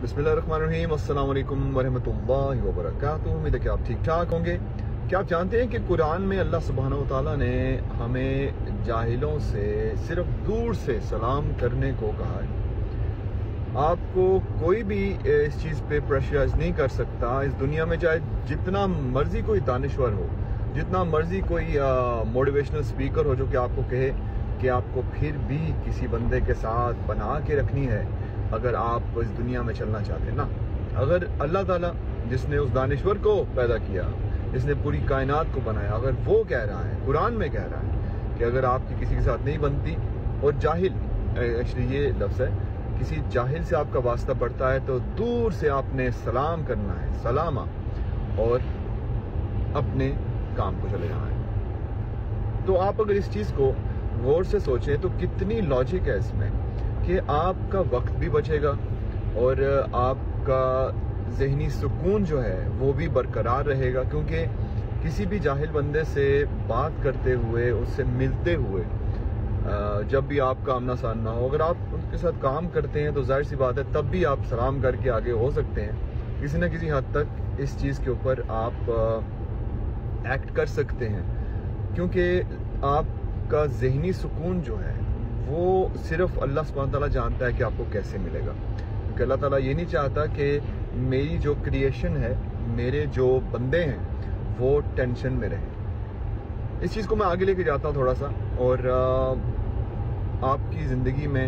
बिस्मिल्लाहिर्रहमानिर्रहीम, अस्सलाम वालेकुम वरहमतुल्लाहि वबरकातुहू। उम्मीद है कि आप ठीक ठाक होंगे। क्या आप जानते हैं कि कुरान में अल्लाह सुब्हानहू व तआला ने हमें जाहिलों से सिर्फ दूर से सलाम करने को कहा है। आपको कोई भी इस चीज़ पे प्रेशराइज नहीं कर सकता। इस दुनिया में चाहे जितना मर्जी कोई दानिश्वर हो, जितना मर्जी कोई मोटिवेशनल स्पीकर हो जो कि आपको कहे कि आपको फिर भी किसी बंदे के साथ बना के रखनी है अगर आप इस दुनिया में चलना चाहते हैं ना। अगर अल्लाह ताला जिसने उस दानिश्वर को पैदा किया, जिसने पूरी कायनात को बनाया, अगर वो कह रहा है, कुरान में कह रहा है कि अगर आपकी किसी के साथ नहीं बनती, और जाहिल एक्चुअली ये लफ्ज़ है, किसी जाहिल से आपका वास्ता पड़ता है तो दूर से आपने सलाम करना है, सलामा, और अपने काम को चले जाना है। तो आप अगर इस चीज़ को गौर से सोचें तो कितनी लॉजिक है इसमें कि आपका वक्त भी बचेगा और आपका ज़हनी सुकून जो है वो भी बरकरार रहेगा। क्योंकि किसी भी जाहिल बंदे से बात करते हुए, उससे मिलते हुए, जब भी आपका आमना सामना हो, अगर आप उनके साथ काम करते हैं तो जाहिर सी बात है तब भी आप सलाम करके आगे हो सकते हैं। किसी न किसी हद तक इस चीज़ के ऊपर आप एक्ट कर सकते हैं, क्योंकि आपका ज़हनी सुकून जो है वो सिर्फ अल्लाह सुब्हानहू तआला जानता है कि आपको कैसे मिलेगा। क्योंकि अल्लाह ताला ये नहीं चाहता कि मेरी जो क्रिएशन है, मेरे जो बंदे हैं, वो टेंशन में रहें। इस चीज़ को मैं आगे लेके जाता हूँ थोड़ा सा, और आपकी ज़िंदगी में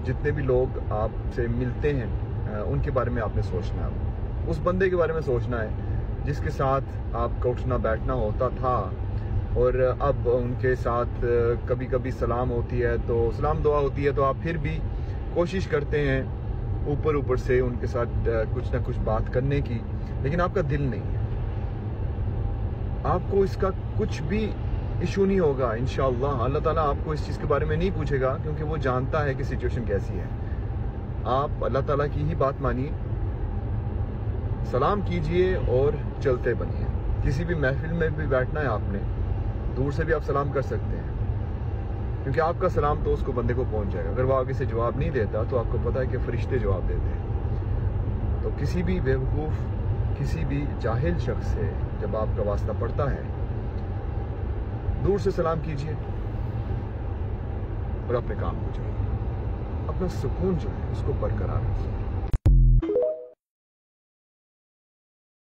जितने भी लोग आपसे मिलते हैं उनके बारे में आपने सोचना है, उस बंदे के बारे में सोचना है जिसके साथ आपका उठना बैठना होता था, और अब उनके साथ कभी कभी सलाम होती है तो सलाम दुआ होती है, तो आप फिर भी कोशिश करते हैं ऊपर ऊपर से उनके साथ कुछ ना कुछ बात करने की, लेकिन आपका दिल नहीं है। आपको इसका कुछ भी इशू नहीं होगा इंशाअल्लाह। अल्लाह ताला आपको इस चीज़ के बारे में नहीं पूछेगा, क्योंकि वो जानता है कि सिचुएशन कैसी है। आप अल्लाह ताला की ही बात मानिए, सलाम कीजिए और चलते बनिए। किसी भी महफिल में भी बैठना है आपने, दूर से भी आप सलाम कर सकते हैं, क्योंकि आपका सलाम तो उसको बंदे को पहुंच जाएगा। अगर वो आगे से जवाब नहीं देता तो आपको पता है कि फरिश्ते जवाब देते हैं। तो किसी भी बेवकूफ़, किसी भी जाहिल शख्स से जब आपका वास्ता पड़ता है, दूर से सलाम कीजिए और अपने काम को जाइए। अपना सुकून जो है उसको बरकरार रखिए।